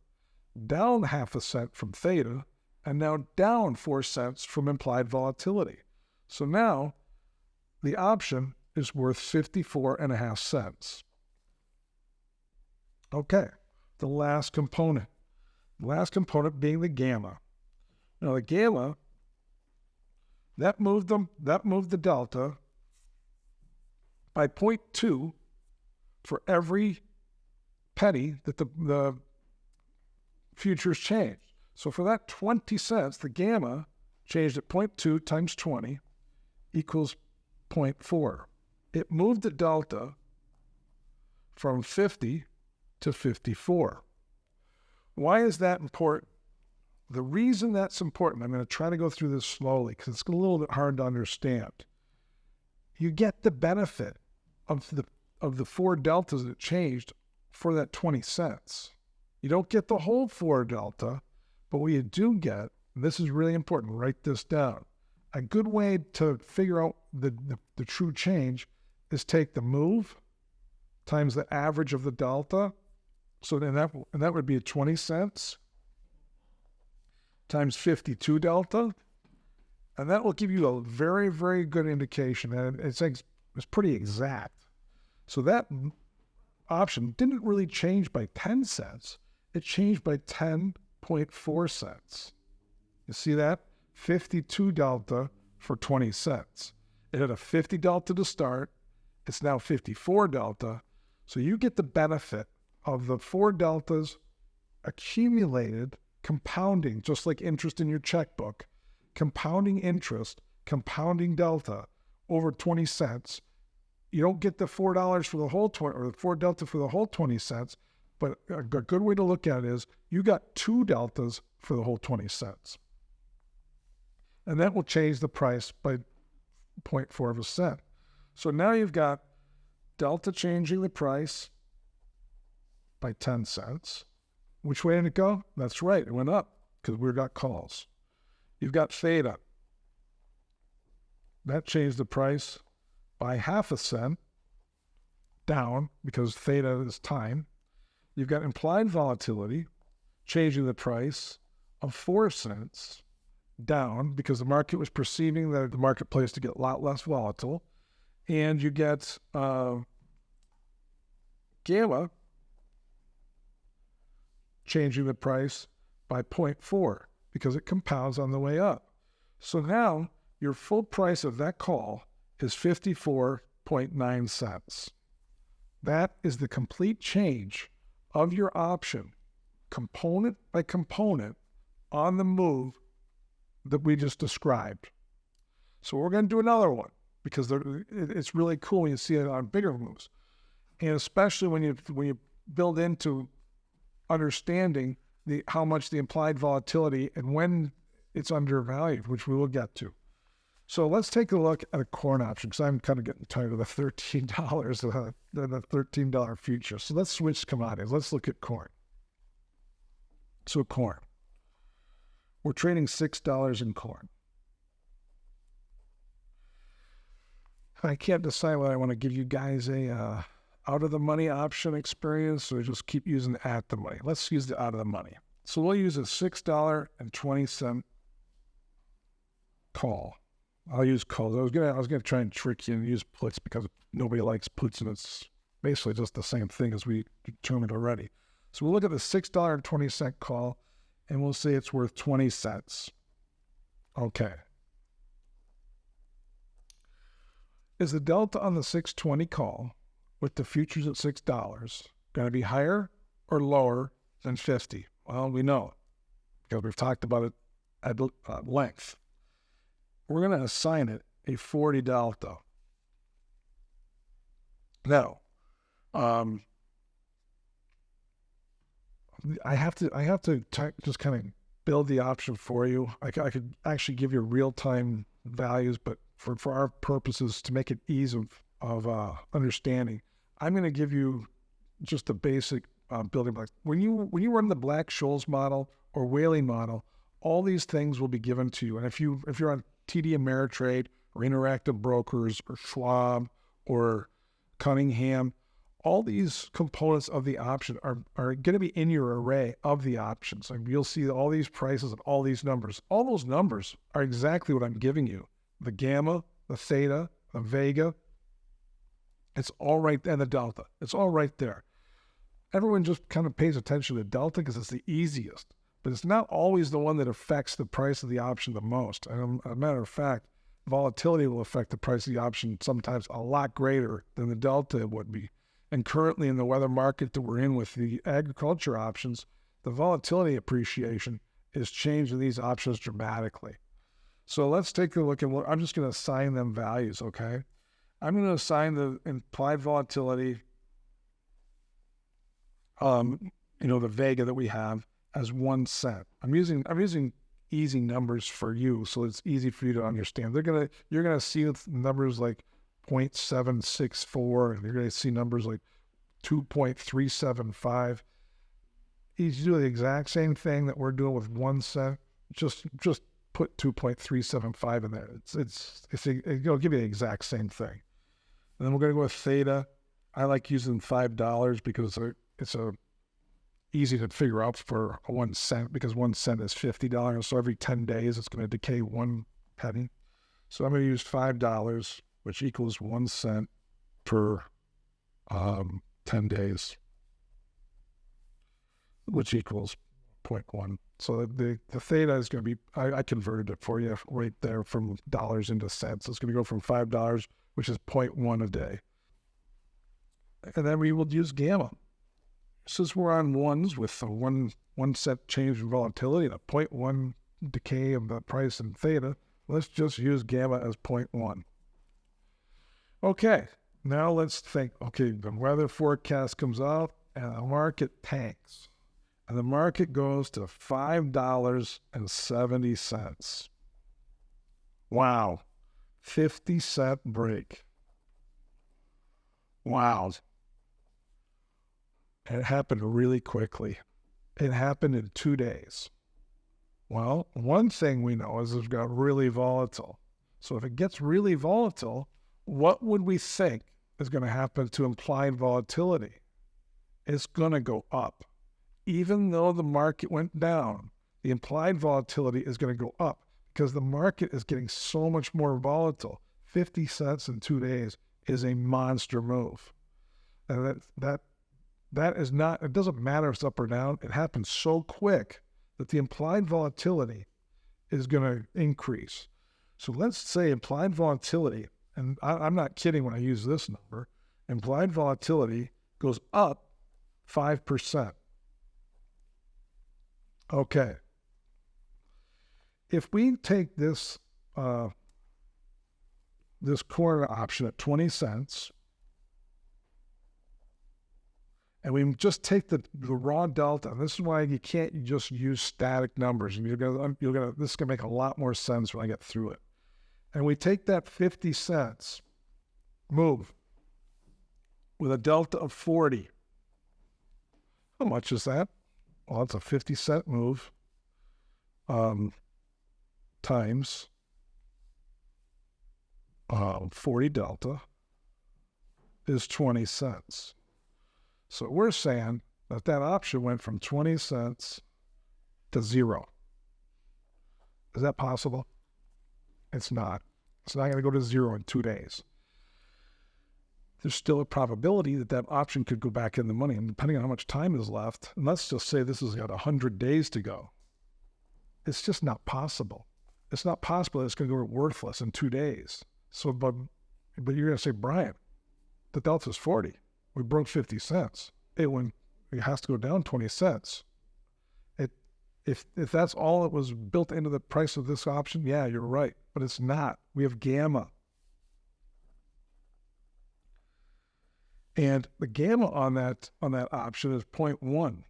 down half a cent from theta, and now down 4 cents from implied volatility. So now the option is worth 54.5 cents. Okay, the last component. The last component being the gamma. Now the gamma, that moved the delta by 0.2 for every penny that the futures changed. So for that 20 cents, the gamma changed at 0.2 times 20 equals 0.4. It moved the delta from 50 to 54. Why is that important? The reason that's important, I'm going to try to go through this slowly because it's a little bit hard to understand. You get the benefit of the 4 deltas that changed for that 20 cents. You don't get the whole 4 delta, but what you do get, and this is really important, write this down. A good way to figure out the true change is take the move times the average of the delta. So then that would be 20 cents times 52 delta. And that will give you a very, very good indication. And it's pretty exact. So that option didn't really change by 10 cents. It changed by 10.4 cents. You see that? 52 delta for 20 cents. It had a 50 delta to start. It's now 54 delta. So you get the benefit of the 4 deltas accumulated, compounding, just like interest in your checkbook, compounding interest, compounding delta over 20 cents. You don't get the $4 for the whole 20, or the 4 delta for the whole 20 cents, But a good way to look at it is you got 2 deltas for the whole 20 cents. And that will change the price by 0.4 of a cent. So now you've got delta changing the price by 10 cents. Which way did it go? That's right, it went up because we got calls. You've got theta. That changed the price by half a cent down because theta is time. You've got implied volatility changing the price of 4 cents down because the market was perceiving the marketplace to get a lot less volatile. And you get gamma changing the price by 0.4 because it compounds on the way up. So now your full price of that call is 54.9 cents. That is the complete change of your option, component by component, on the move that we just described. So we're going to do another one because it's really cool when you see it on bigger moves, and especially when you build into understanding how much the implied volatility and when it's undervalued, which we will get to. So let's take a look at a corn option because I'm kind of getting tired of the $13, the $13 future. So let's switch commodities. Let's look at corn. So corn. We're trading $6 in corn. I can't decide whether I want to give you guys a out of the money option experience or just keep using the at the money. Let's use the out of the money. So we'll use a $6.20 call. I'll use calls. I was gonna try and trick you and use puts because nobody likes puts, and it's basically just the same thing as we determined already. So we'll look at the $6.20 call, and we'll say it's worth 20 cents. Okay. Is the delta on the 620 call with the futures at $6 going to be higher or lower than 50? Well, we know because we've talked about it at length. We're going to assign it a 40 delta. Now, I have to just kind of build the option for you. I could actually give you real-time values, but for our purposes, to make it ease of understanding, I'm going to give you just the basic building blocks. When you run the Black-Scholes model or Whaley model, all these things will be given to you. And if you're on TD Ameritrade or Interactive Brokers or Schwab or Cunningham, all these components of the option are going to be in your array of the options. And you'll see all these prices and all these numbers. All those numbers are exactly what I'm giving you. The gamma, the theta, the vega, it's all right, and the delta. It's all right there. Everyone just kind of pays attention to delta because it's the easiest, but it's not always the one that affects the price of the option the most. And as a matter of fact, volatility will affect the price of the option sometimes a lot greater than the delta would be. And currently in the weather market that we're in with the agriculture options, the volatility appreciation is changing these options dramatically. So let's take a look at I'm just going to assign them values, okay? I'm going to assign the implied volatility, the vega that we have as 1 cent. I'm using easy numbers for you, so it's easy for you to understand. You're gonna see numbers like 0.764, and you're gonna see numbers like 2.375. You do the exact same thing that we're doing with 1 cent. Just put 2.375 in there. It'll give you the exact same thing. And then we're gonna go with theta. I like using $5 because it's easy to figure out for 1 cent because 1 cent is $50. So every 10 days, it's going to decay 1 penny. So I'm going to use $5, which equals 1 cent per 10 days, which equals 0.1. So the theta is going to be, I converted it for you right there from dollars into cents. It's going to go from $5, which is 0.1 a day. And then we will use gamma. Since we're on ones with a 1 cent change in volatility and a 0.1 decay of the price in theta, let's just use gamma as 0.1. Okay, now let's think, okay, the weather forecast comes out, and the market tanks. And the market goes to $5.70. Wow. 50-cent break. Wow. And it happened really quickly. It happened in 2 days. Well, one thing we know is it got really volatile. So if it gets really volatile, what would we think is going to happen to implied volatility? It's going to go up. Even though the market went down, the implied volatility is going to go up because the market is getting so much more volatile. 50 cents in 2 days is a monster move. And that is not, it doesn't matter if it's up or down. It happens so quick that the implied volatility is going to increase. So let's say implied volatility, and I'm not kidding when I use this number, implied volatility goes up 5%. Okay. If we take this this corner option at 20 cents, and we just take the raw delta, and this is why you can't just use static numbers. And this is gonna make a lot more sense when I get through it. And we take that 50 cents move with a delta of 40. How much is that? Well, it's a 50-cent move times 40 delta is 20 cents. So we're saying that option went from 20 cents to 0. Is that possible? It's not. It's not going to go to 0 in 2 days. There's still a probability that option could go back in the money. And depending on how much time is left, and let's just say this has got 100 days to go, it's just not possible. It's not possible that it's going to go worthless in 2 days. So, but you're going to say, Brian, the delta is 40. We broke 50 cents. It has to go down 20 cents. If that's all that was built into the price of this option, yeah, you're right. But it's not. We have gamma. And the gamma on that option is 0.1.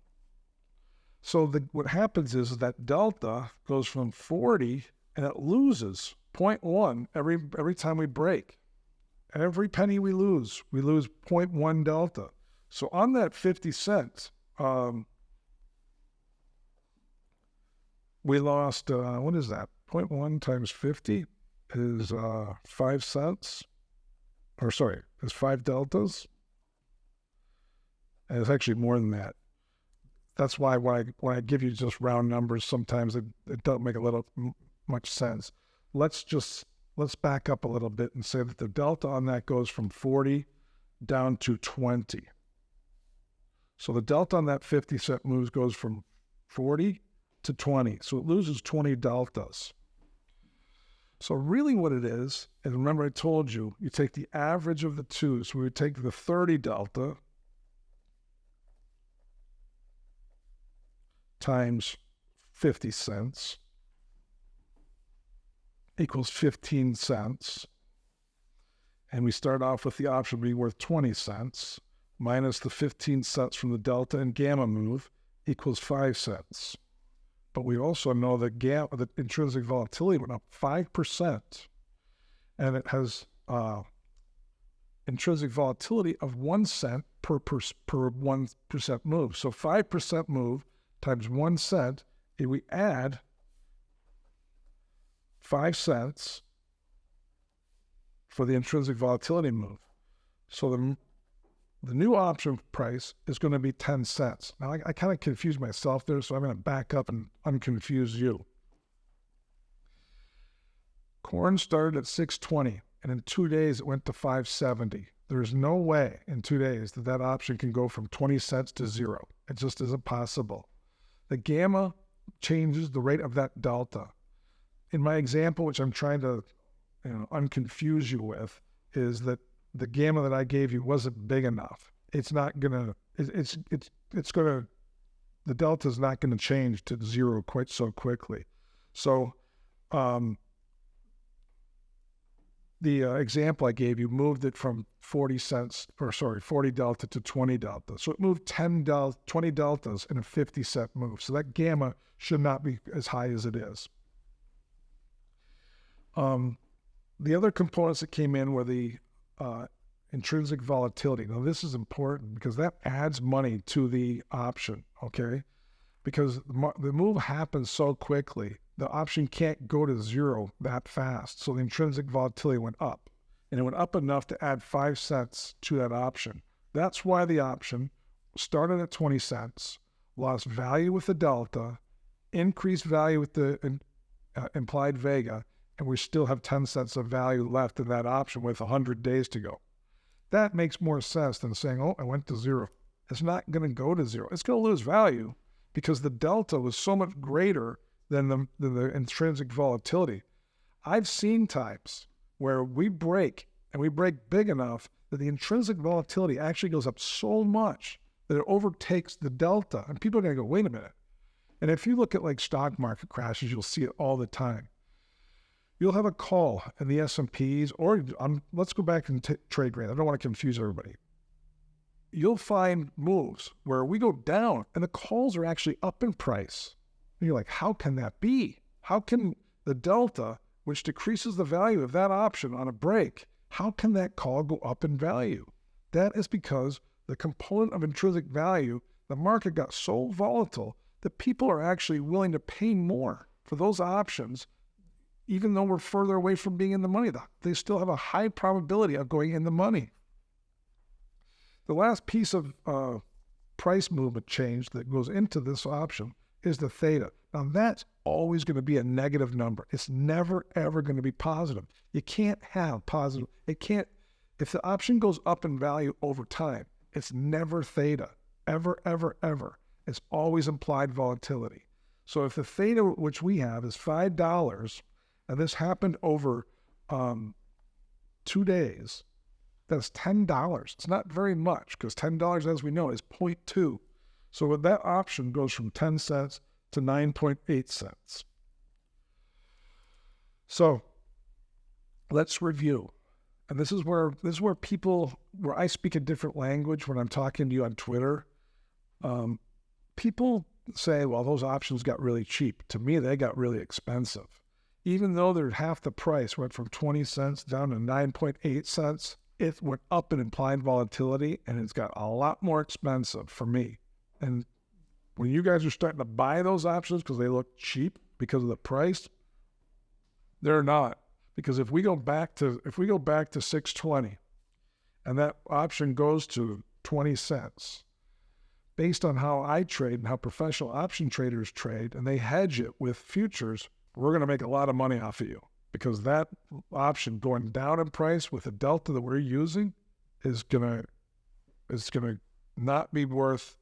So what happens is that delta goes from 40 and it loses 0.1 every time we break. Every penny we lose 0.1 delta. So on that 50 cents, we lost, what is that? 0.1 times 50 is 5 cents. Or sorry, is 5 deltas. And it's actually more than that. That's why when I give you just round numbers, sometimes it doesn't make a little much sense. Let's back up a little bit and say that the delta on that goes from 40 down to 20. So the delta on that 50-cent moves goes from 40 to 20. So it loses 20 deltas. So really what it is, and remember I told you, you take the average of the two. So we would take the 30 delta times 50 cents equals 15 cents. And we start off with the option being worth 20 cents minus the 15 cents from the delta and gamma move equals 5 cents. But we also know that the intrinsic volatility went up 5%, and it has intrinsic volatility of 1 cent per 1% move. So 5% move times 1 cent, if we add 5 cents for the intrinsic volatility move. So the new option price is going to be 10 cents. Now, I kind of confused myself there, so I'm going to back up and unconfuse you. Corn started at 6.20, and in 2 days it went to 5.70. There is no way in 2 days that option can go from 20 cents to 0. It just isn't possible. The gamma changes the rate of that delta. In my example, which I'm trying to unconfuse you with, is that the gamma that I gave you wasn't big enough. It's not gonna. It's gonna. The delta is not going to change to 0 quite so quickly. So, the the example I gave you moved it from 40 delta to 20 delta. So it moved 20 deltas in a 50-cent move. So that gamma should not be as high as it is. The other components that came in were the intrinsic volatility. Now this is important because that adds money to the option, okay? Because the move happens so quickly, the option can't go to zero that fast. So the intrinsic volatility went up, and it went up enough to add 5 cents to that option. That's why the option started at 20 cents, lost value with the delta, increased value with the implied vega, and we still have 10 cents of value left in that option with 100 days to go. That makes more sense than saying, oh, I went to zero. It's not going to go to zero. It's going to lose value because the delta was so much greater than the intrinsic volatility. I've seen times where we break, and we break big enough that the intrinsic volatility actually goes up so much that it overtakes the delta. And people are going to go, wait a minute. And if you look at like stock market crashes, you'll see it all the time. You'll have a call in the S&Ps, or let's go back and trade grade. I don't want to confuse everybody. You'll find moves where we go down and the calls are actually up in price. And you're like, how can that be? How can the delta, which decreases the value of that option on a break, how can that call go up in value? That is because the component of intrinsic value, the market got so volatile that people are actually willing to pay more for those options, even though we're further away from being in the money. They still have a high probability of going in the money. The last piece of price movement change that goes into this option is the theta. Now that's always going to be a negative number. It's never, ever going to be positive. You can't have positive. It can't, if the option goes up in value over time, it's never theta, ever, ever, ever. It's always implied volatility. So if the theta, which we have, is $5, and this happened over 2 days, that's $10. It's not very much because $10, as we know, is 0.2. So that option goes from 10 cents to 9.8 cents. So let's review. And this is where I speak a different language when I'm talking to you on Twitter. People say, well, those options got really cheap. To me, they got really expensive. Even though they're half the price, went from 20 cents down to 9.8 cents, it went up in implied volatility, and it's got a lot more expensive for me. And when you guys are starting to buy those options because they look cheap because of the price, they're not. Because if we go back to 620, and that option goes to 20 cents, based on how I trade and how professional option traders trade, and they hedge it with futures, we're going to make a lot of money off of you, because that option going down in price with the delta that we're using is going to not be worth.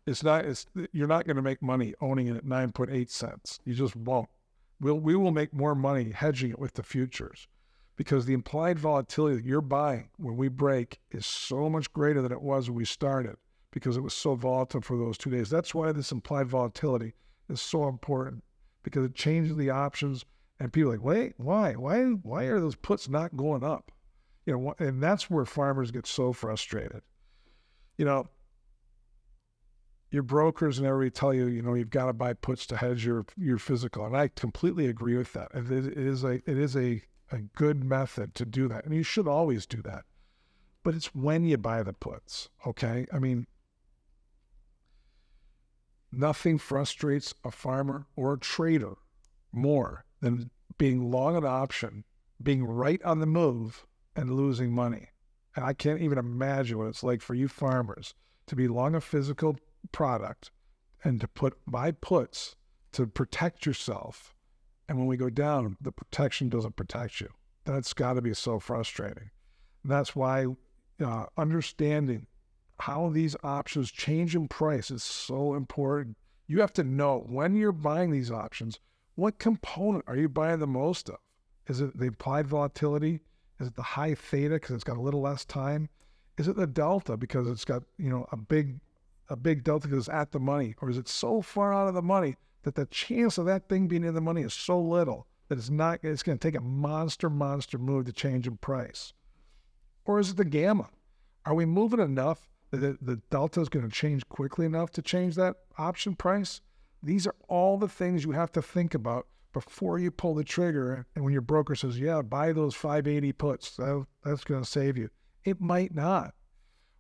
You're not going to make money owning it at 9.8 cents. You just won't. We will make more money hedging it with the futures, because the implied volatility that you're buying when we break is so much greater than it was when we started, because it was so volatile for those 2 days. That's why this implied volatility is so important, because it changes the options, and people are like, wait, why are those puts not going up? And that's where farmers get so frustrated. Your brokers and everybody tell you, you've got to buy puts to hedge your physical, and I completely agree with that. It is a good method to do that, and you should always do that. But it's when you buy the puts, okay? I mean, nothing frustrates a farmer or a trader more than being long an option, being right on the move, and losing money. And I can't even imagine what it's like for you farmers to be long a physical product and to buy puts to protect yourself. And when we go down, the protection doesn't protect you. That's got to be so frustrating. And that's why understanding how these options change in price is so important. You have to know when you're buying these options, what component are you buying the most of? Is it the implied volatility? Is it the high theta because it's got a little less time? Is it the delta because it's got a big delta because it's at the money? Or is it so far out of the money that the chance of that thing being in the money is so little that it's going to take a monster move to change in price? Or is it the gamma? Are we moving enough that the delta is going to change quickly enough to change that option price? These are all the things you have to think about before you pull the trigger. And when your broker says, yeah, buy those 580 puts, that's going to save you. It might not.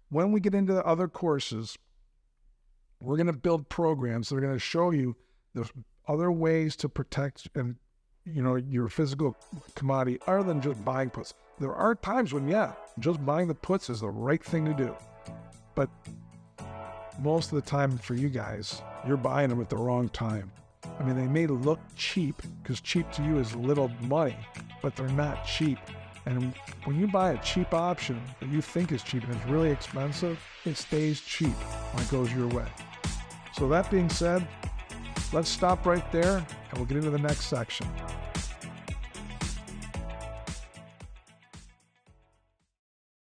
When we get into the other courses, we're going to build programs that are going to show you the other ways to protect and your physical commodity other than just buying puts. There are times when, just buying the puts is the right thing to do. But most of the time for you guys, you're buying them at the wrong time. I mean, they may look cheap because cheap to you is little money, but they're not cheap. And when you buy a cheap option that you think is cheap and it's really expensive, it stays cheap when it goes your way. So that being said, let's stop right there and we'll get into the next section.